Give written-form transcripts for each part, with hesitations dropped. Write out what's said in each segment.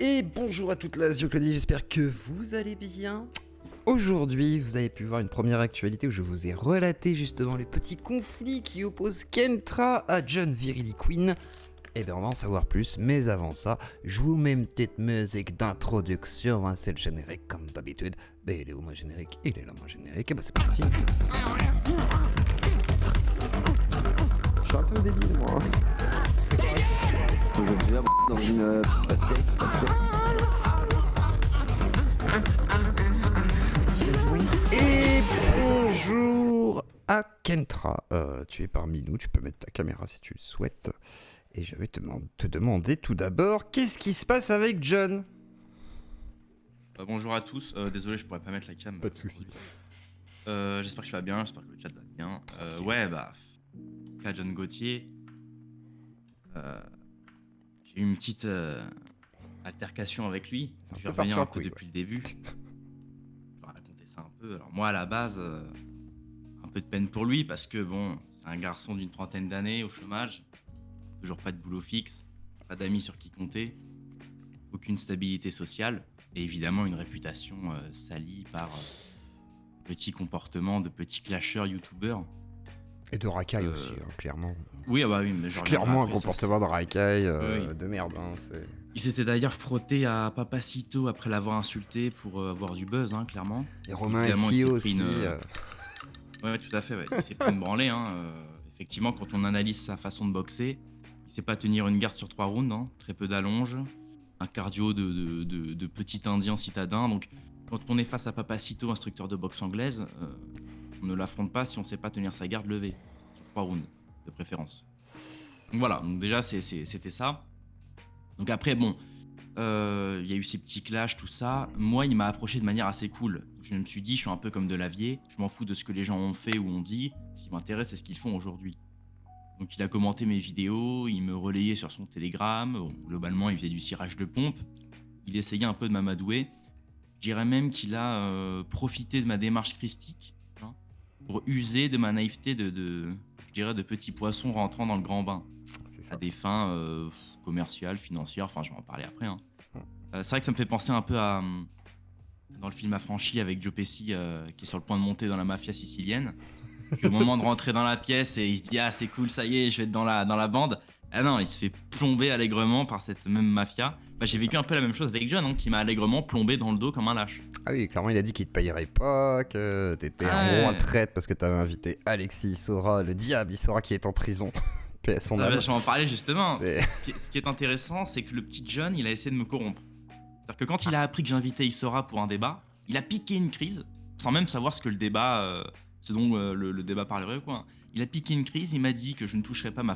Et bonjour à toute la Claudie, j'espère que vous allez bien. Aujourd'hui, vous avez pu voir une première actualité où je vous ai relaté justement les petits conflits qui opposent Kentra à John Virili Queen. Et bien on va en savoir plus, mais avant ça, je vous mets une petite musique d'introduction, hein, c'est le générique comme d'habitude. Ben il est où mon générique? Il est là mon générique, et ben c'est parti. Je suis un peu débile moi. Aujourd'hui là, dans une Et bonjour à Kentra. Tu es parmi nous, tu peux mettre ta caméra si tu le souhaites. Et je vais te demander tout d'abord, qu'est-ce qui se passe avec John? Bonjour à tous, désolé je pourrais pas mettre la cam. Pas de soucis. J'espère que tu vas bien, j'espère que le chat va bien. Ouais bah, cas John Gauthier, j'ai eu une petite altercation avec lui. Je vais revenir un peu depuis le début. Je vais raconter ça un peu. Alors moi à la base, un peu de peine pour lui parce que bon, c'est un garçon d'une trentaine d'années au chômage, toujours pas de boulot fixe, pas d'amis sur qui compter, aucune stabilité sociale et évidemment une réputation salie par petits comportements de petits clasheurs youtubeurs. Et de racaille aussi, hein, clairement. Oui, ah bah oui, mais genre clairement un comportement de racaille oui. de merde. Hein, il s'était d'ailleurs frotté à Papacito après l'avoir insulté pour avoir du buzz, hein, clairement. Et Romain Essi aussi. Ouais, tout à fait, ouais. Il s'est pris une branlée. Hein. Effectivement, quand on analyse sa façon de boxer, il sait pas tenir une garde sur 3 rounds, hein. Très peu d'allonges, un cardio de petit indien citadin. Donc, quand on est face à Papacito, instructeur de boxe anglaise, on ne l'affronte pas si on sait pas tenir sa garde levée, sur 3 rounds, de préférence. Donc voilà, donc déjà, c'était ça. Donc après, bon, il y a eu ces petits clashs, tout ça. Moi, il m'a approché de manière assez cool. Je me suis dit, je suis un peu comme de Lavier, je m'en fous de ce que les gens ont fait ou ont dit. Ce qui m'intéresse, c'est ce qu'ils font aujourd'hui. Donc il a commenté mes vidéos, il me relayait sur son Telegram. Bon, globalement, il faisait du cirage de pompe. Il essayait un peu de m'amadouer. Je dirais même qu'il a profité de ma démarche christique, hein, pour user de ma naïveté je dirais, de petits poissons rentrant dans le grand bain. À des fins commerciales, financières, enfin je vais en parler après. Hein. C'est vrai que ça me fait penser un peu à dans le film Affranchi avec Joe Pesci qui est sur le point de monter dans la mafia sicilienne. Puis au moment de rentrer dans la pièce et il se dit ah c'est cool, ça y est, je vais être dans la bande. Ah non, il se fait plomber allègrement par cette même mafia. Bah, j'ai vécu un peu la même chose avec John, hein, qui m'a allègrement plombé dans le dos comme un lâche. Ah oui, clairement il a dit qu'il te payerait pas, que t'étais un roi traite parce que t'avais invité Alexis Issora, le diable Issora qui est en prison. Son je vais en parler justement. Ce qui est intéressant, c'est que le petit John, il a essayé de me corrompre. C'est-à-dire que quand il a appris que j'invitais Issora pour un débat, il a piqué une crise, sans même savoir ce que le débat, ce dont le débat parlerait ou quoi. Hein. Il a piqué une crise, il m'a dit que je ne toucherais pas ma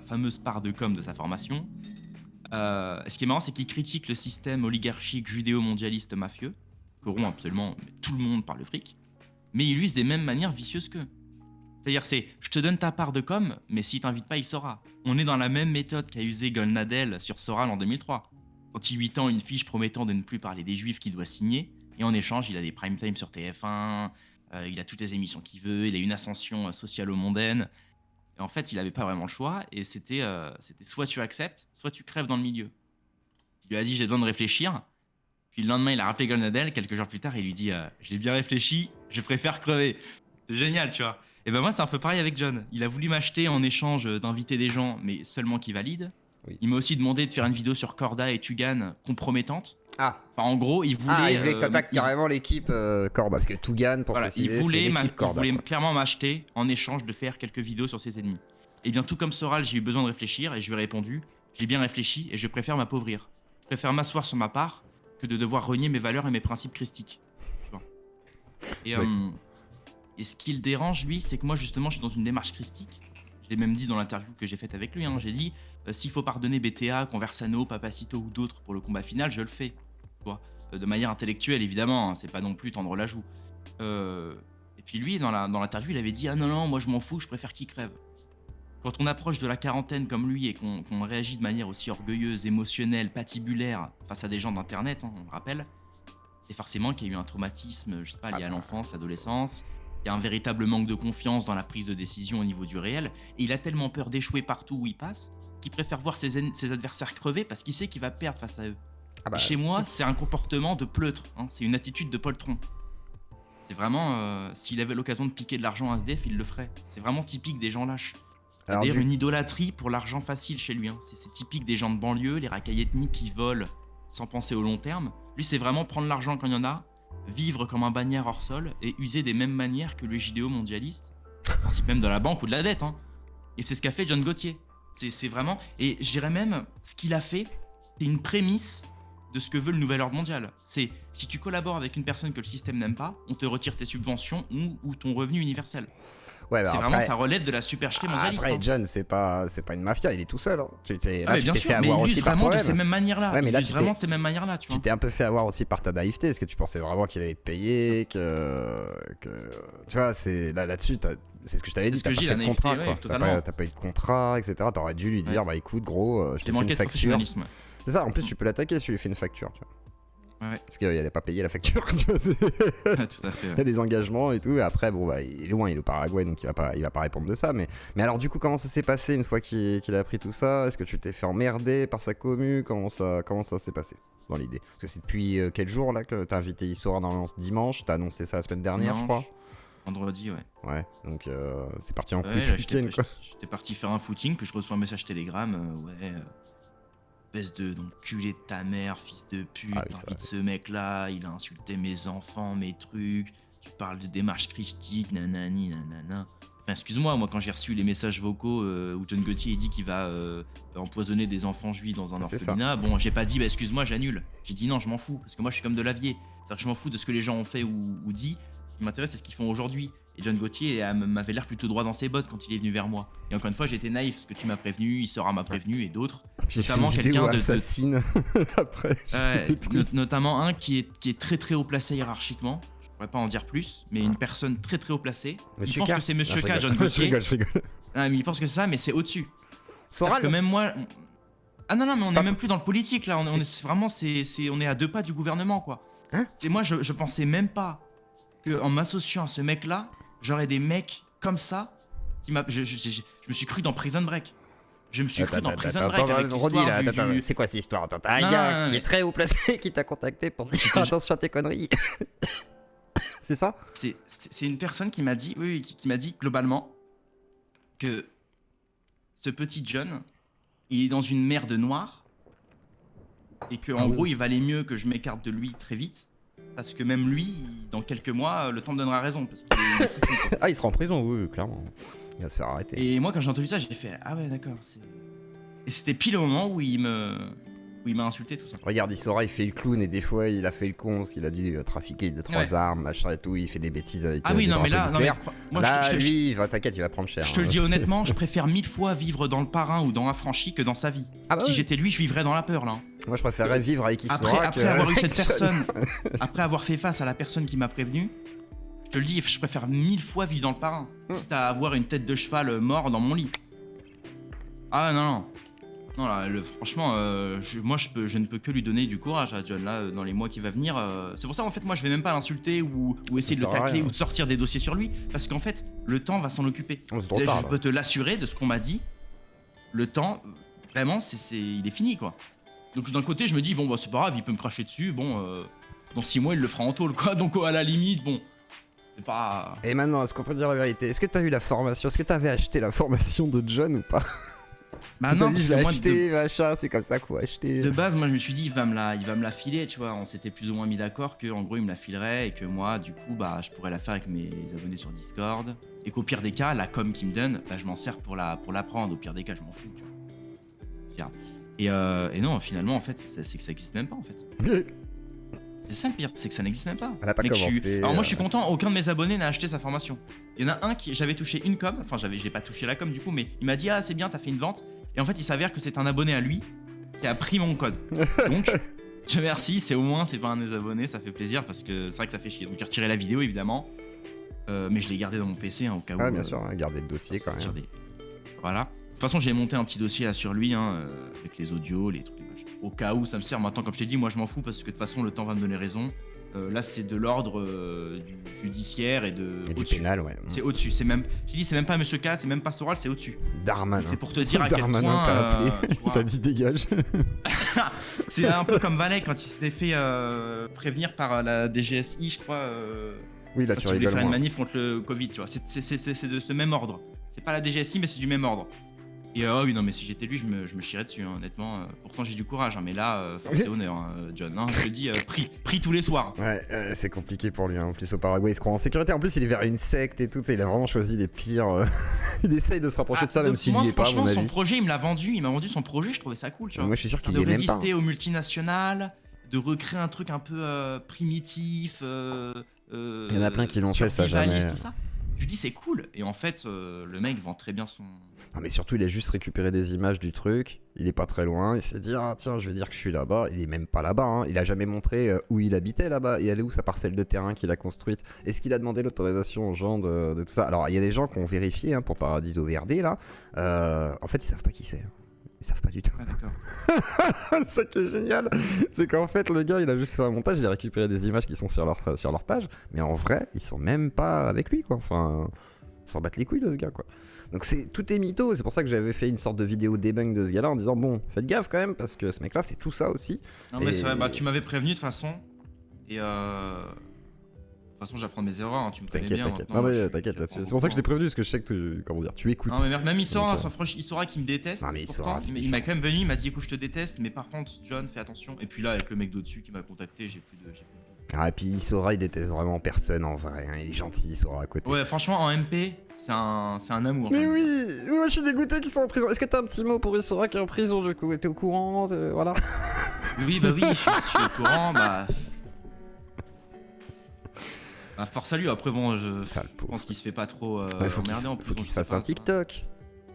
fameuse part de com de sa formation. Ce qui est marrant, c'est qu'il critique le système oligarchique judéo-mondialiste mafieux, corrompt absolument tout le monde par le fric, mais il use des mêmes manières vicieuses qu'eux. C'est-à-dire je te donne ta part de com, mais s'il t'invite pas, il saura. On est dans la même méthode qu'a usé Golnadel sur Soral en 2003. Quand il lui tend une fiche promettant de ne plus parler des juifs qu'il doit signer, et en échange, il a des prime time sur TF1, il a toutes les émissions qu'il veut, il a une ascension socialo-mondaine. Et en fait, il avait pas vraiment le choix, et c'était soit tu acceptes, soit tu crèves dans le milieu. Il lui a dit j'ai besoin de réfléchir, puis le lendemain, il a rappelé Golnadel, quelques jours plus tard, il lui dit j'ai bien réfléchi, je préfère crever. C'est génial, tu vois. Et ben moi, c'est un peu pareil avec John. Il a voulu m'acheter en échange d'inviter des gens, mais seulement qui valident. Oui. Il m'a aussi demandé de faire une vidéo sur Corda et Tugan compromettante. Ah. Enfin, en gros, il voulait... il voulait que t'attaques carrément l'équipe Corda, parce que Tugan, pour préciser, il voulait Corda, clairement m'acheter en échange de faire quelques vidéos sur ses ennemis. Et bien, tout comme Soral, j'ai eu besoin de réfléchir et je lui ai répondu j'ai bien réfléchi et je préfère m'appauvrir. Je préfère m'asseoir sur ma part que de devoir renier mes valeurs et mes principes christiques. Et... oui. Et ce qui le dérange, lui, c'est que moi, justement, je suis dans une démarche christique. Je l'ai même dit dans l'interview que j'ai faite avec lui. Hein. J'ai dit, s'il faut pardonner BTA, Conversano, Papacito ou d'autres pour le combat final, je le fais. Tu vois, de manière intellectuelle, évidemment. Hein, c'est pas non plus tendre la joue. Et puis lui, dans l'interview, il avait dit, ah non, moi, je m'en fous, je préfère qu'il crève. Quand on approche de la quarantaine comme lui et qu'on réagit de manière aussi orgueilleuse, émotionnelle, patibulaire face à des gens d'Internet, hein, on le rappelle, c'est forcément qu'il y a eu un traumatisme, je sais pas, lié à l'enfance, l'adolescence. Il y a un véritable manque de confiance dans la prise de décision au niveau du réel, et il a tellement peur d'échouer partout où il passe qu'il préfère voir ses adversaires crever parce qu'il sait qu'il va perdre face à eux. Ah bah, Et chez moi, c'est un comportement de pleutre, hein, c'est une attitude de poltron. C'est vraiment, s'il avait l'occasion de piquer de l'argent à SDF, il le ferait. C'est vraiment typique des gens lâches. Il y a alors, d'ailleurs une idolâtrie pour l'argent facile chez lui, hein. C'est typique des gens de banlieue, les racailles ethniques qui volent sans penser au long terme. Lui, c'est vraiment prendre l'argent quand il y en a, vivre comme un bagnard hors sol et user des mêmes manières que le JDO mondialiste, principe même de la banque ou de la dette, hein. Et c'est ce qu'a fait John Gauthier. C'est vraiment... Et je dirais même, ce qu'il a fait, c'est une prémisse de ce que veut le nouvel ordre mondial. C'est, si tu collabores avec une personne que le système n'aime pas, on te retire tes subventions ou ton revenu universel. ouais, bah C'est après, vraiment, ça relève de la supercherie mondialiste. après hein. John, c'est pas une mafia, il est tout seul. Hein. Ah, mais bien t'es sûr, fait mais avoir il use aussi par vraiment de toi-même. ces mêmes manières-là. Ouais, mais Il là, use tu vraiment t'es- de ces mêmes manières-là, tu vois. Tu t'es un peu fait avoir aussi par ta naïveté. Est-ce que tu pensais vraiment qu'il allait te payer, tu vois, c'est là-dessus, c'est ce que je t'avais dit. C'est ce que T'as j'ai, pas la fait de contrat, naïveté, quoi. ouais, totalement. T'as pas eu de contrat, etc. T'aurais dû lui dire, Ouais. bah écoute, gros, je J'ai te fais manqué une de facture. professionnalisme. C'est ça. En plus, tu peux l'attaquer si tu lui fais une facture, tu vois. Ouais, Parce qu'il allait pas payer la facture. Tu vois, tout à fait. il y a Ouais. des engagements et tout. Et après, bon, bah, il est loin, il est au Paraguay, donc il va pas répondre de ça. Mais alors, du coup, comment ça s'est passé une fois qu'il a appris tout ça? Est-ce que tu t'es fait emmerder par sa commu? Comment ça s'est passé dans l'idée? Parce que c'est depuis quel jour là que t'as invité Isora dans ce dimanche? T'as annoncé ça la semaine dernière, je crois. Vendredi, ouais. Ouais, donc c'est parti en Ouais, couille là, ce week-end, quoi. j'étais parti faire un footing, puis je reçois un message Telegram, ouais, espèce d'enculé de ta mère, fils de pute, Ah oui, ça, t'invites ce mec-là, il a insulté mes enfants, mes trucs, tu parles de démarche christique, nanani, nanana. Enfin, excuse-moi, moi, quand j'ai reçu les messages vocaux où John Gauthier dit qu'il va empoisonner des enfants juifs dans un C'est ça. orphelinat, bon, j'ai pas dit, bah, excuse-moi, j'annule. J'ai dit non, je m'en fous, parce que moi, je suis comme de l'avier. C'est-à-dire que je m'en fous de ce que les gens ont fait ou dit. Ce qui m'intéresse, c'est ce qu'ils font aujourd'hui. Et John Gauthier m'avait l'air plutôt droit dans ses bottes quand il est venu vers moi. Et encore une fois, j'étais naïf, parce que tu m'as prévenu, Isora m'a prévenu, et d'autres. J'ai fait Notamment une vidéo quelqu'un de- assassine après. Ouais, notamment un qui est très très haut placé hiérarchiquement. Je pourrais pas en dire plus, mais une personne très très haut placée. Il pense K. que c'est Monsieur Non, K, je John rigole. Gauthier. Je rigole. Ah, mais il pense que c'est ça, mais c'est au-dessus. Soral Que même moi. Ah non, non, mais on Pas- est même plus dans le politique là. C'est vraiment, on est à 2 pas du gouvernement quoi. Hein C'est moi, je pensais même pas que en m'associant à ce mec-là, j'aurais des mecs comme ça qui m'a. Je me suis cru dans Prison Break. Je me suis cru dans Prison Break avec l'histoire du- C'est quoi cette histoire? Attends, t'as un Non, gars qui mais- est très haut placé qui t'a contacté pour dire attention à tes conneries. C'est ça? C'est une personne qui m'a dit, oui, qui m'a dit globalement que ce petit John, il est dans une merde noire et que en oui. gros, il valait mieux que je m'écarte de lui très vite parce que même lui, dans quelques mois, le temps me donnera raison parce qu'il est fou, quoi. Ah, il sera en prison, oui, clairement. Il va se faire arrêter. Et moi, quand j'ai entendu ça, j'ai fait ah ouais, d'accord. Et c'était pile au moment où il m'a insulté tout ça. Regarde, Isora, il fait le clown et des fois il a fait le con parce qu'il a dû trafiquer 2-3 Ouais. armes, machin et tout. Il fait des bêtises avec. Ah oui, des non mais drapeaux là, non, mais nucléaires. moi, Là, je te- lui, t'inquiète, il va prendre cher. Je te le hein. dis honnêtement, je préfère 1000 fois vivre dans le parrain ou dans Affranchi que dans sa vie. Ah bah Si oui. j'étais lui, je vivrais dans la peur là. Moi, je préférerais vivre avec Isora. Après avoir eu cette personne, après avoir fait face à la personne qui m'a prévenu, je te le dis, je préfère 1000 fois vivre dans le parrain, quitte à avoir une tête de cheval mort dans mon lit. Ah non, non. Non, là, franchement, je ne peux que lui donner du courage à John là dans les mois qui vont venir. C'est pour ça en fait moi je vais même pas l'insulter ou essayer de le sert à tacler rien. ou de sortir des dossiers sur lui parce qu'en fait le temps va s'en occuper. On se trop Là, tard, je là. peux te l'assurer de ce qu'on m'a dit. Le temps, vraiment, il est fini quoi. Donc d'un côté je me dis bon bah c'est pas grave, il peut me cracher dessus. Bon, dans 6 mois il le fera en tôle quoi. Donc à la limite bon, c'est pas. Et maintenant, est-ce qu'on peut dire la vérité? Est-ce que t'as eu la formation? Est-ce que t'avais acheté la formation de John ou pas? Bah T'as non, dit, parce je que l'ai moi acheté, machin, c'est comme ça qu'il faut acheter. de base moi je me suis dit il va me la filer, tu vois. On s'était plus ou moins mis d'accord que en gros il me la filerait et que moi du coup bah je pourrais la faire avec mes abonnés sur Discord et qu'au pire des cas la com qu'il me donne bah je m'en sers pour la prendre. Au pire des cas je m'en fous, tu vois. Tiens. Et non finalement en fait c'est que ça existe même pas en fait. C'est ça le pire, c'est que ça n'existe même pas. Elle a pas Mec, commencé. Alors moi je suis content, aucun de mes abonnés n'a acheté sa formation. Il y en a un qui j'avais touché une com, enfin j'ai pas touché la com du coup, mais il m'a dit ah c'est bien t'as fait une vente. Et en fait il s'avère que c'est un abonné à lui qui a pris mon code. Donc je remercie, c'est au moins c'est pas un de mes abonnés, ça fait plaisir parce que c'est vrai que ça fait chier. Donc j'ai retiré la vidéo évidemment, mais je l'ai gardé dans mon PC hein, au cas où. Ah, bien sûr, hein, garder le dossier quand sortir même. Voilà. De toute façon j'ai monté un petit dossier là sur lui hein, avec les audios, les trucs. au cas où ça me sert. Maintenant, comme je t'ai dit, moi je m'en fous parce que de toute façon le temps va me donner raison. Là, c'est de l'ordre du judiciaire et de Et du au-dessus. pénal, ouais. C'est au-dessus. C'est même, je dis, c'est même pas Monsieur K, c'est même pas Soral, c'est au-dessus. Darmanin. C'est pour te dire à quel Darmanin, point. t'as appelé. Tu vois, T'as dit dégage. c'est un peu comme Vanek quand il s'était fait prévenir par la DGSI, je crois. Oui, là, Quand tu il voulait rigoles faire une moins. manif contre le Covid, tu vois. C'est de ce même ordre. C'est pas la DGSI, mais c'est du même ordre. Et oh oui, non, mais si j'étais lui, je me chierais dessus, hein, honnêtement. Pourtant, j'ai du courage, hein, mais là, force et honneur, hein, John. Hein, je te dis, pris tous les soirs. Ouais, c'est compliqué pour lui. Hein. En plus, au Paraguay, il se croit en sécurité. En plus, il est vers une secte et tout. Il a vraiment choisi les pires. Il essaye de se rapprocher de ça, même s'il moi, n'y est pas, à mon franchement, son avis. projet, il me l'a vendu. Il m'a vendu son projet, je trouvais ça cool, tu vois. Moi, je suis sûr qu'il De y est même pas. résister aux multinationales, de recréer un truc un peu primitif. Il y en a plein qui l'ont fait, ça, survivaliste, jamais. tout ça. Je lui dis, c'est cool. Et en fait, le mec vend très bien son. Non, mais surtout, il a juste récupéré des images du truc. Il est pas très loin. Il s'est dit, ah tiens, je vais dire que je suis là-bas. Il est même pas là-bas. Hein. Il a jamais montré où il habitait là-bas. Et elle est où sa parcelle de terrain qu'il a construite. Est-ce qu'il a demandé l'autorisation aux gens de tout ça? Alors, il y a des gens qui ont vérifié hein, pour Paradiso Verde là. En fait, ils savent pas qui c'est. Ils savent pas du tout. Ah, d'accord. Ça qui est génial, c'est qu'en fait le gars il a juste fait un montage, il a récupéré des images qui sont sur leur page, mais en vrai ils sont même pas avec lui quoi. Enfin, ils s'en battent les couilles de ce gars quoi. Donc tout est mytho, c'est pour ça que j'avais fait une sorte de vidéo debunk de ce gars là en disant bon faites gaffe quand même parce que ce mec là c'est tout ça aussi. Non, mais Et- c'est vrai, bah, tu m'avais prévenu de toute façon. Et de toute façon, j'apprends mes erreurs, hein, tu me connais T'inquiète, bien. t'inquiète. maintenant, Non moi, mais je- t'inquiète j'apprends là-dessus. C'est beaucoup, pour ça que je t'ai hein. prévenu parce que je sais que comment dire, tu écoutes. Non, mais même Issora, Donc, franchement, Issora qui me déteste. Non, mais pourtant, Issora, c'est il m'a quand même venu, il m'a dit écoute, je te déteste, mais par contre, John, fais attention. Et puis là, avec le mec d'au-dessus qui m'a contacté, j'ai plus de. Ah et puis Isora il déteste vraiment personne en vrai, hein. Il est gentil Isora à côté. Ouais, franchement, en MP, c'est un amour. Mais hein. oui, moi je suis dégoûté qu'ils sont en prison. Est-ce que t'as un petit mot pour Isora qui est en prison du coup? T'es au courant voilà. Oui, bah oui, je suis au courant, bah. Bah, force à lui, après, bon, je Ça, le pauvre. pense qu'il se fait pas trop Ouais, faut qu'il emmerder en se- plus. faut donc qu'il se je sais fasse pas, un ça. TikTok.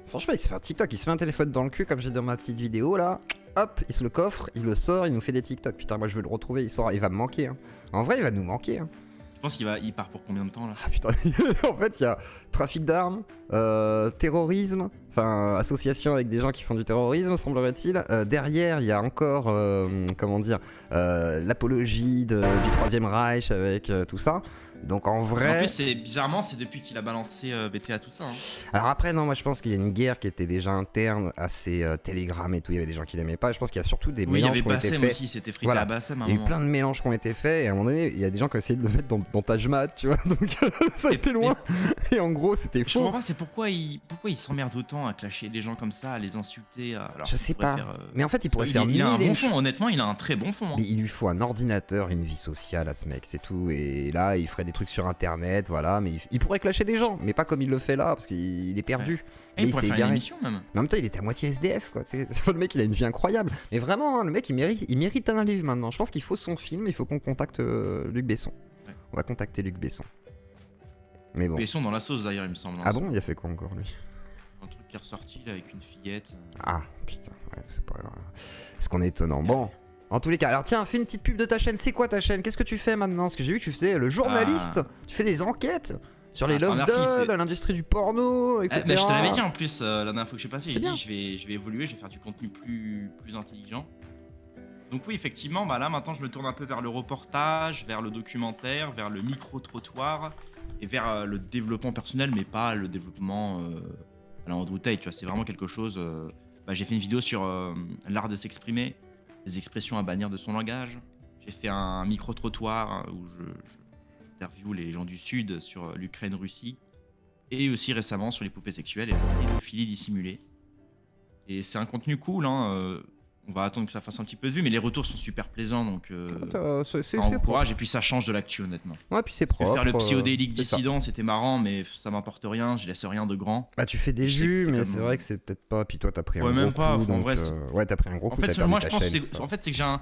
Franchement, il se fait un TikTok, il se met un téléphone dans le cul comme j'ai dans ma petite vidéo là. Hop, il se le coffre, il le sort, il nous fait des TikTok. Putain, moi je veux le retrouver, il va me manquer. Hein. En vrai, il va nous manquer. Hein. Je pense il part pour combien de temps là? Ah putain, en fait, il y a trafic d'armes, terrorisme, enfin association avec des gens qui font du terrorisme, semblerait-il. Derrière, il y a encore, comment dire, l'apologie du Troisième Reich avec tout ça. Donc en vrai. En plus, bizarrement, c'est depuis qu'il a balancé BTA tout ça. Hein. Alors après, non, moi je pense qu'il y a une guerre qui était déjà interne à ces télégrammes et tout. Il y avait des gens qui l'aimaient pas. Je pense qu'il y a surtout des Oui, il y mélanges avait qui ont été Bassem faits. aussi, c'était frité Voilà. à Bassem à un Il y a eu moment. plein de mélanges qui ont été faits. Et à un moment donné, il y a des gens qui ont essayé de le mettre dans ta jmat, tu vois. Donc ça a Et- été loin. Et en gros, c'était Je comprends faux. pas, c'est pourquoi il s'emmerde autant à clasher les gens comme ça, à les insulter. Alors Je qu'il sais pourrait pas. faire, Mais en fait, il pourrait il, faire il a un mille et bon une fond, honnêtement, il a un très bon fond. Hein. Mais il lui faut un ordinateur, une vie sociale à ce mec, c'est tout. Et là, il ferait des trucs sur internet, voilà. Mais il pourrait clasher des gens, mais pas comme il le fait là, parce qu'il est perdu. Et Mais il il pourrait s'est faire une égaré. émission même. Mais en même temps, il était à moitié SDF, quoi. Tu sais. Le mec, il a une vie incroyable. Mais vraiment, hein, le mec, il mérite un livre maintenant. Je pense qu'il faut son film, il faut qu'on contacte Luc Besson. Ouais. On va contacter Luc Besson. Mais bon. Mais ils sont dans la sauce d'ailleurs, il me semble. hein. Ah bon, il a fait quoi encore, lui? Un truc qui est ressorti là avec une fillette. Ah, putain, ouais, c'est pas grave. C'est qu'on est étonnant. Bon. En tous les cas, alors tiens, fais une petite pub de ta chaîne. C'est quoi ta chaîne? Qu'est-ce que tu fais maintenant? Parce que j'ai vu que tu faisais le journaliste. Tu fais des enquêtes sur les Ah, love merci, dolls, c'est- l'industrie du porno, etc. Mais je te l'avais dit en plus la dernière fois que je suis passé, C'est j'ai bien. dit je vais évoluer, je vais faire du contenu plus intelligent. Donc oui, effectivement, bah là maintenant je me tourne un peu vers le reportage, vers le documentaire, vers le micro-trottoir et vers le développement personnel, mais pas le développement à la Andrew Tate, tu vois, c'est vraiment quelque chose... j'ai fait une vidéo sur l'art de s'exprimer, les expressions à bannir de son langage. J'ai fait un micro-trottoir où j'interviewe les gens du Sud sur l'Ukraine-Russie. Et aussi récemment sur les poupées sexuelles et la pédophilie dissimulée. Et c'est un contenu cool, hein. On va attendre que ça fasse un petit peu de vue, mais les retours sont super plaisants, donc C'est ça encourage et puis ça change de l'actu honnêtement. Ouais, puis c'est Parce que propre. faire le psychodélique c'est ça. dissident, c'était marrant, mais ça m'apporte rien, je laisse rien de grand. Bah tu fais des Je sais que vues, c'est mais comme- c'est vrai que c'est peut-être pas. Puis toi t'as pris Ouais, un même gros pas, coup, en donc, vrai, ouais t'as pris un gros coup. En fait, t'as perdu moi ta je pense chaîne, que tout ça. c'est que j'ai un...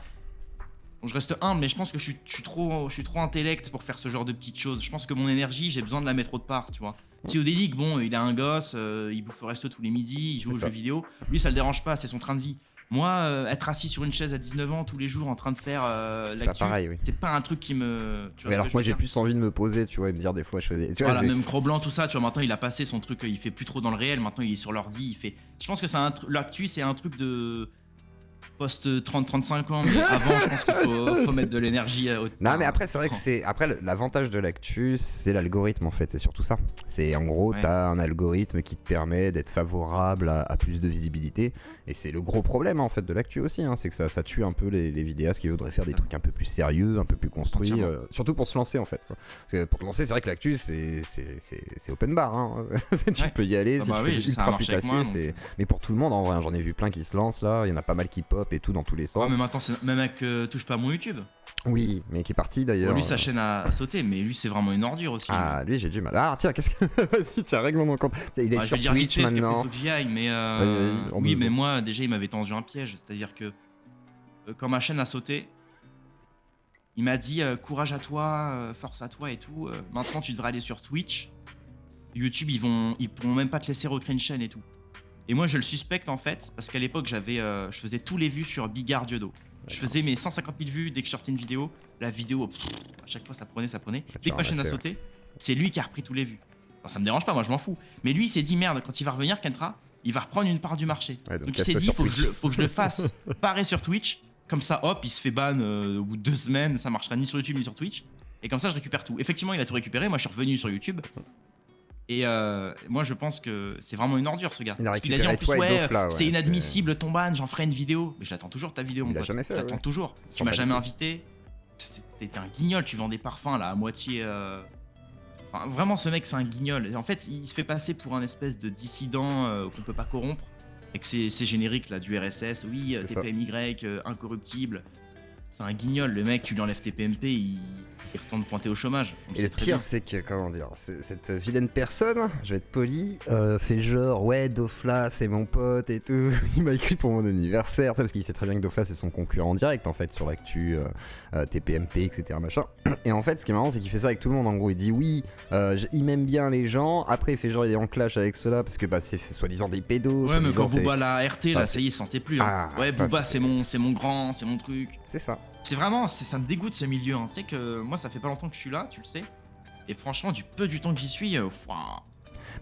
Bon, je reste humble, mais je pense que je suis trop intellect pour faire ce genre de petites choses. Je pense que mon énergie, j'ai besoin de la mettre autre part, tu vois. Psychodélique, bon, il a un gosse, il bouffe au resto tous les midis, il joue C'est aux ça. jeux vidéo. Lui, ça le dérange pas, c'est son train de vie. Moi, être assis sur une chaise à 19 ans tous les jours en train de faire C'est pas l'actu, pareil, oui. c'est pas un truc qui me... Tu vois Mais ce alors que que je moi veux j'ai dire plus envie de me poser, tu vois, et me dire des fois je faisais. Tu vois, Voilà, c'est- même Cro-Blanc, tout ça, tu vois, maintenant il a passé son truc, il fait plus trop dans le réel, maintenant il est sur l'ordi, il fait... Je pense que c'est l'actu, c'est un truc de post 30-35 ans, mais avant, je pense qu'il faut mettre de l'énergie au Non, mais après, c'est vrai que c'est. Après, l'avantage de l'actu, c'est l'algorithme en fait. C'est surtout ça. C'est en gros, Ouais. t'as un algorithme qui te permet d'être favorable à plus de visibilité. Et c'est le gros problème en fait de l'actu aussi. C'est que ça tue un peu les vidéastes qui voudraient faire des trucs un peu plus sérieux, un peu plus construits. Entièrement. Surtout pour se lancer en fait. Quoi. Parce que pour te lancer, c'est vrai que l'actu, c'est open bar. Tu Ouais. peux y aller, Ah si bah tu oui, fais ça a ultra marché avec putassier. moi, donc. Mais pour tout le monde en vrai, j'en ai vu plein qui se lancent là. Il y en a pas mal qui pop et tout dans tous les Ouais, sens. mais maintenant, même avec Touche pas à mon YouTube. Oui, mais qui est parti Bon, d'ailleurs. lui, sa chaîne a sauté, mais lui, c'est vraiment une ordure aussi. Ah, lui, j'ai du mal. Ah, tiens, qu'est-ce que. Vas-y, tiens, règle mon compte. Tiens, il est Je sur vais dire vite Twitch fait, parce qu'après, il maintenant. faut que j'y aille, mais Vas-y, en oui, deux mais secondes. moi, déjà, il m'avait tendu un piège. C'est-à-dire que quand ma chaîne a sauté, il m'a dit courage à toi, force à toi et tout. Maintenant, tu devrais aller sur Twitch. YouTube, ils pourront même pas te laisser recréer une chaîne et tout. Et moi, je le suspecte en fait, parce qu'à l'époque, je faisais tous les vues sur Bigard Diodo. Je faisais mes 150 000 vues dès que je sortais une vidéo. La vidéo, à chaque fois, ça prenait. Dès que ma chaîne a sauté, c'est lui qui a repris tous les vues. Enfin, ça me dérange pas, moi, je m'en fous. Mais lui, il s'est dit merde, quand il va revenir, Kentra, il va reprendre une part du marché. Ouais, donc il casse-toi s'est dit, sur faut Twitch. que je le fasse parer sur Twitch. Comme ça, hop, il se fait ban au bout de 2 semaines. Ça marchera ni sur YouTube ni sur Twitch. Et comme ça, je récupère tout. Effectivement, il a tout récupéré. Moi, je suis revenu sur YouTube. Et moi, je pense que c'est vraiment une ordure, ce gars. Il a Parce qu'il a dit en récupéré plus, toi et ouais, Dofla, ouais, c'est inadmissible ton ban, j'en ferai une vidéo. Mais je l'attends toujours ta vidéo, Il mon l'a pote. jamais fait, Je l'attends ouais. toujours. S'en Tu m'as bat les jamais couilles. invité. T'es un guignol, tu vends des parfums là à moitié. Enfin, vraiment, ce mec, c'est un guignol. Et en fait, il se fait passer pour un espèce de dissident qu'on peut pas corrompre. Avec ses génériques là du RSS, oui, C'est ça. TPMY, incorruptible. C'est un guignol, le mec, tu lui enlèves TPMP, il retourne pointer au chômage. Donc Et le c'est très pire, bien. c'est que, comment dire, cette vilaine personne, je vais être poli, fait genre, ouais, Dofla, c'est mon pote et tout. Il m'a écrit pour mon anniversaire, parce qu'il sait très bien que Dofla, c'est son concurrent direct, en fait, sur l'actu, TPMP, etc. machin. Et en fait, ce qui est marrant, c'est qu'il fait ça avec tout le monde. En gros, il dit oui, il m'aime bien les gens. Après, il fait genre, il est en clash avec ceux-là, parce que bah, c'est soi-disant des pédos. Ouais, mais soi-disant, quand c'est- Booba l'a RT, là, Ah, ça y est, il se sentait plus. Hein. Ah, Ouais, ça, Booba, c'est- c'est mon grand, c'est mon truc. C'est ça. C'est vraiment, ça me dégoûte ce milieu. Hein. C'est que moi, ça fait pas longtemps que je suis là, tu le sais. Et franchement, du peu du temps que j'y suis, ouah,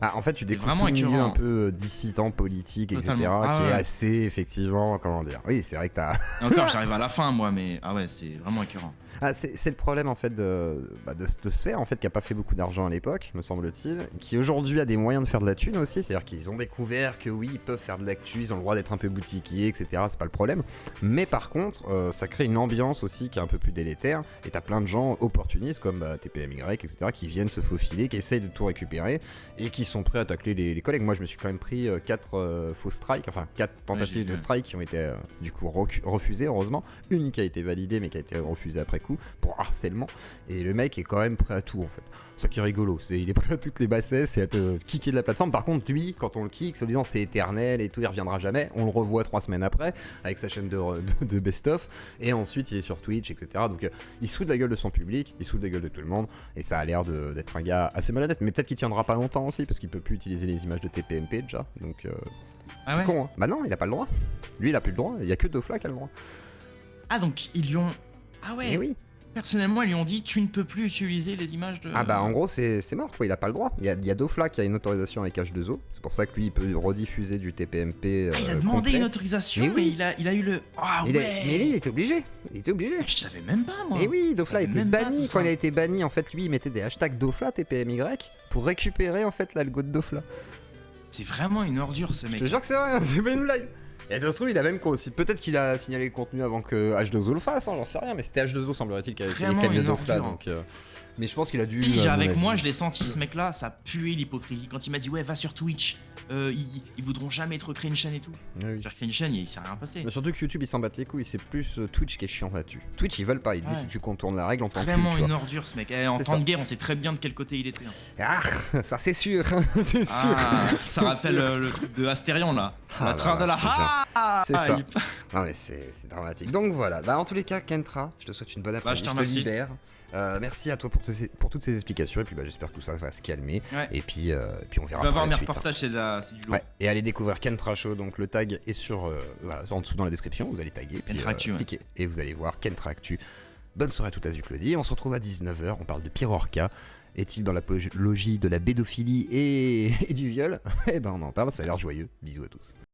Ah, en fait, tu découvres vraiment tout le milieu écœurant. un peu dissident, politique, etc. Totalement. Ah qui est ouais. assez, effectivement, comment dire. Oui, c'est vrai que t'as. Et encore, j'arrive à la fin, moi, mais ah ouais, c'est vraiment écœurant. Ah, c'est le problème en fait de Sphère en fait qui a pas fait beaucoup d'argent à l'époque, me semble-t-il, qui aujourd'hui a des moyens de faire de la thune aussi, c'est-à-dire qu'ils ont découvert que oui, ils peuvent faire de l'actu, ils ont le droit d'être un peu boutiquiers, etc. C'est pas le problème. Mais par contre, ça crée une ambiance aussi qui est un peu plus délétère, et t'as plein de gens opportunistes comme TPMY, etc. qui viennent se faufiler, qui essayent de tout récupérer et qui sont prêts à tacler les collègues. Moi, je me suis quand même pris 4 faux strikes, enfin 4 tentatives j'ai de vu. strike qui ont été du coup refusées, heureusement. Une qui a été validée mais qui a été refusée après coup pour harcèlement, et le mec est quand même prêt à tout en fait. Ça qui est rigolo, il est prêt à toutes les bassesses et à te kicker de la plateforme. Par contre, lui, quand on le kick, se disant c'est éternel et tout, il reviendra jamais, on le revoit 3 semaines après avec sa chaîne de best-of, et ensuite il est sur Twitch, etc. Donc il se fout de la gueule de son public, il se fout de la gueule de tout le monde, et ça a l'air d'être un gars assez malhonnête, mais peut-être qu'il tiendra pas longtemps aussi parce qu'il peut plus utiliser les images de TPMP déjà, donc Ah c'est ouais. con, hein. Bah non, il a pas le droit. Lui, il a plus le droit, il y a que Dofla qui a le droit. Ah, donc ils lui ont. Ah ouais. Et oui. Personnellement, ils lui ont dit tu ne peux plus utiliser les images de. Ah bah en gros c'est mort quoi, il a pas le droit. Il y a Dofla qui a une autorisation avec H2O, c'est pour ça que lui il peut rediffuser du TPMP. Ah, il a demandé complet. une autorisation, Mais mais oui. il a eu le. Ah Mais ouais. mais lui il était obligé, Je savais même pas, moi. Et oui, Dofla Je savais était même pas banni. tout Quand ça. il a été banni, en fait lui il mettait des hashtags Dofla TPMY pour récupérer en fait l'algo de Dofla. C'est vraiment une ordure, ce Je mec. te jure que c'est vrai, hein, c'est pas une blague. Et ça se trouve, il a même peut-être qu'il a signalé le contenu avant que H2O le fasse, hein, j'en sais rien, mais c'était H2O semblerait-il qui avait fait les Vraiment câbles de une Dofla, ordure. donc. Mais je pense qu'il a dû. Puis, à mon avec avis- moi, je l'ai senti, ce mec-là, ça puait l'hypocrisie. Quand il m'a dit, ouais, va sur Twitch, ils voudront jamais te recréer une chaîne et tout. Oui, oui. J'ai recréé une chaîne, il s'est rien passé. Mais surtout que YouTube ils s'en battent les couilles, c'est plus Twitch qui est chiant là-dessus. Twitch ils veulent pas, ils disent Ouais. si tu contournes la règle on t'en Vraiment cul, tu une vois. ordure, ce mec. En C'est temps ça. de guerre, on sait très bien de quel côté il était. Hein. Ah, ça c'est sûr, c'est sûr. Ah, ça rappelle le truc de Astérion, là. Ah la là train là, de la. c'est Ah, C'est ça. il- Non mais c'est dramatique. Donc voilà, bah en tous les cas Kentra, je te souhaite une bonne après-midi, je te je te remercie. libère. Merci à toi pour toutes ces explications et puis bah, j'espère que tout ça va se calmer Ouais. et puis on Tu verra vas par voir la mes suite, hein. reportages, c'est du lourd. Ouais, et allez découvrir Kentra Show, donc le tag est voilà, en dessous dans la description, vous allez taguer, puis Kentra Actu, ouais. cliquez et vous allez voir Kentra Actu. Bonne soirée à toute la Zuclodie, on se retrouve à 19h, on parle de Pierre Orca. Est-il dans l'apologie de la pédophilie et du viol? Eh ben on en parle, ça a l'air joyeux, bisous à tous.